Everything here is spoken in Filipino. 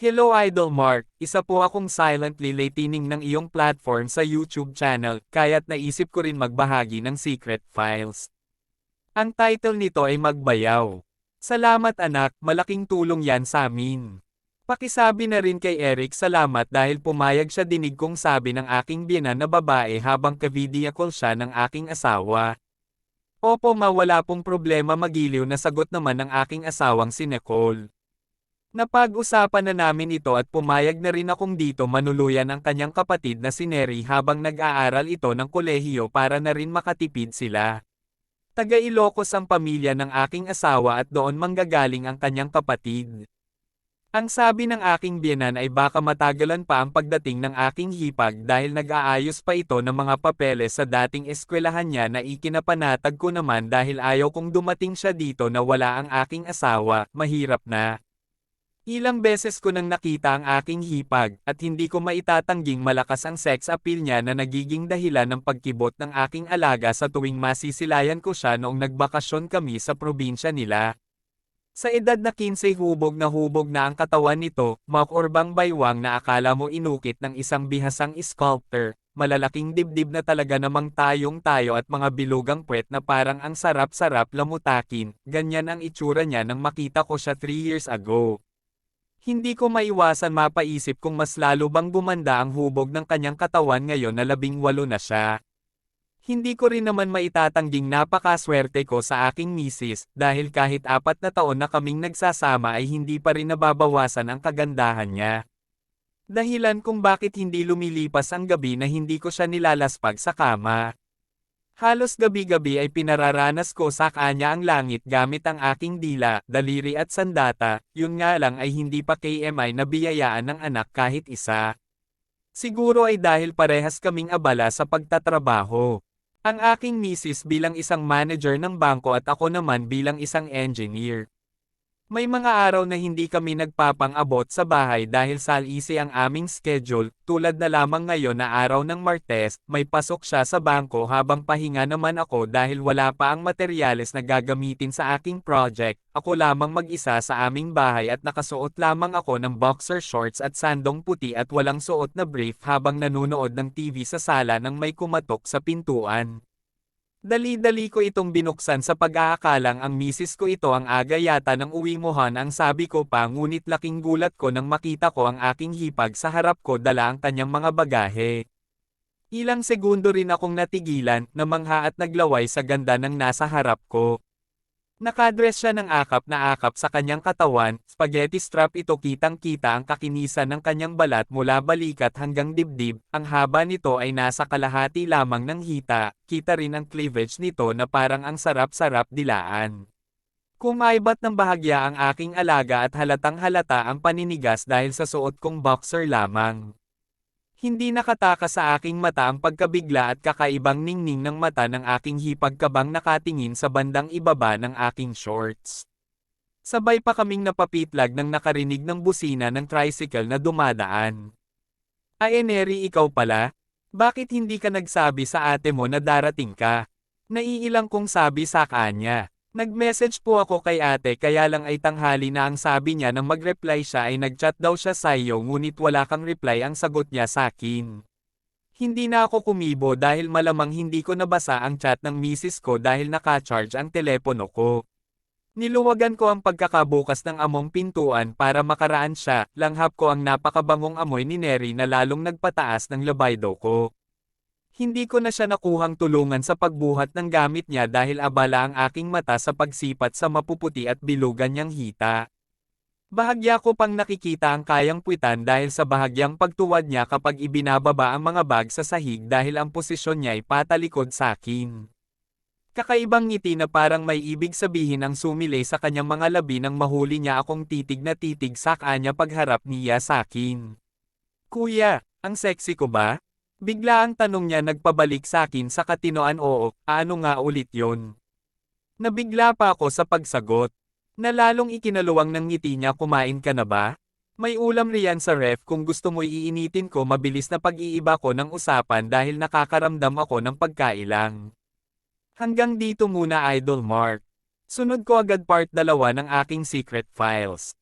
Hello Idol Mark, isa po akong silently listening ng iyong platform sa YouTube channel, kaya't naisip ko rin magbahagi ng secret files. Ang title nito ay Magbayaw. Salamat anak, malaking tulong yan sa amin. Pakisabi na rin kay Eric salamat dahil pumayag siya dinig kong sabi ng aking biyenan na babae habang ka-video call siya ng aking asawa. Opo mawala pong problema magiliw na sagot naman ng aking asawang si Nicole. Napag-usapan na namin ito at pumayag na rin akong dito manuluyan ang kanyang kapatid na si Neri habang nag-aaral ito ng kolehiyo para na rin makatipid sila. Taga Ilocos ang pamilya ng aking asawa at doon manggagaling ang kanyang kapatid. Ang sabi ng aking biyenan ay baka matagalan pa ang pagdating ng aking hipag dahil nag-aayos pa ito ng mga papeles sa dating eskwelahan niya na ikinapanatag ko naman dahil ayaw kong dumating siya dito na wala ang aking asawa, mahirap na. Ilang beses ko nang nakita ang aking hipag, at hindi ko maitatangging malakas ang sex appeal niya na nagiging dahilan ng pagkibot ng aking alaga sa tuwing masisilayan ko siya noong nagbakasyon kami sa probinsya nila. Sa edad na 15 hubog na ang katawan nito, makurbang baywang na akala mo inukit ng isang bihasang sculptor, malalaking dibdib na talaga namang tayong tayo at mga bilugang puwet na parang ang sarap-sarap lamutakin, ganyan ang itsura niya nang makita ko siya 3 years ago. Hindi ko maiwasan mapaisip kung mas lalo bang gumanda ang hubog ng kanyang katawan ngayon na 18 na siya. Hindi ko rin naman maitatangging napakaswerte ko sa aking misis dahil kahit 4 na taon na kaming nagsasama ay hindi pa rin nababawasan ang kagandahan niya. Dahilan kung bakit hindi lumilipas ang gabi na hindi ko siya nilalaspag sa kama. Halos gabi-gabi ay pinararanas ko sa kanya ang langit gamit ang aking dila, daliri at sandata, yun nga lang ay hindi pa KMI na biyayaan ng anak kahit isa. Siguro ay dahil parehas kaming abala sa pagtatrabaho. Ang aking misis bilang isang manager ng bangko at ako naman bilang isang engineer. May mga araw na hindi kami nagpapang-abot sa bahay dahil salisi ang aming schedule, tulad na lamang ngayon na araw ng Martes, may pasok siya sa bangko habang pahinga naman ako dahil wala pa ang materyales na gagamitin sa aking project, ako lamang mag-isa sa aming bahay at nakasuot lamang ako ng boxer shorts at sandong puti at walang suot na brief habang nanunood ng TV sa sala nang may kumatok sa pintuan. Dali-dali ko itong binuksan sa pag-aakalang ang misis ko ito ang aga yata ng uwi mohan ang sabi ko pa ngunit laking gulat ko nang makita ko ang aking hipag sa harap ko dala ang kanyang mga bagahe. Ilang segundo rin akong natigilan, namangha at naglaway sa ganda ng nasa harap ko. Nakadress siya ng akap na akap sa kanyang katawan, spaghetti strap ito kitang-kita ang kakinisan ng kanyang balat mula balikat hanggang dibdib, ang haba nito ay nasa kalahati lamang ng hita, kita rin ang cleavage nito na parang ang sarap-sarap dilaan. Kumaibat ng bahagya ang aking alaga at halatang halata ang paninigas dahil sa suot kong boxer lamang. Hindi nakataka sa aking mata ang pagkabigla at kakaibang ningning ng mata ng aking hipag kabang nakatingin sa bandang ibaba ng aking shorts. Sabay pa kaming napapitlag nang nakarinig ng busina ng tricycle na dumadaan. Ay Neri ikaw pala? Bakit hindi ka nagsabi sa ate mo na darating ka? Naiilang kong sabi sa kanya. Nag-message po ako kay ate kaya lang ay tanghali na ang sabi niya nang mag-reply siya ay nag-chat daw siya sa iyo ngunit wala kang reply ang sagot niya sa akin. Hindi na ako kumibo dahil malamang hindi ko nabasa ang chat ng misis ko dahil naka-charge ang telepono ko. Niluwagan ko ang pagkakabukas ng among pintuan para makaraan siya, langhap ko ang napakabangong amoy ni Neri na lalong nagpataas ng libido ko. Hindi ko na siya nakuhang tulungan sa pagbuhat ng gamit niya dahil abala ang aking mata sa pagsipat sa mapuputi at bilugan niyang hita. Bahagya ko pang nakikita ang kayang puwitan dahil sa bahagyang pagtuwad niya kapag ibinababa ang mga bag sa sahig dahil ang posisyon niya ay patalikod sa akin. Kakaibang ngiti na parang may ibig sabihin ang sumilay sa kanyang mga labi nang mahuli niya akong titig na titig sa kanya pagharap niya sa akin. Kuya, ang sexy ko ba? Bigla ang tanong niya nagpabalik sa akin sa katinoan oo, ano nga ulit yon? Nabigla pa ako sa pagsagot. Nalalong ikinaluwang ng ngiti niya kumain ka na ba? May ulam riyan sa ref kung gusto mo iinitin ko mabilis na pag-iiba ko ng usapan dahil nakakaramdam ako ng pagkailang. Hanggang dito muna Idol Mark. Sunod ko agad part 2 ng aking secret files.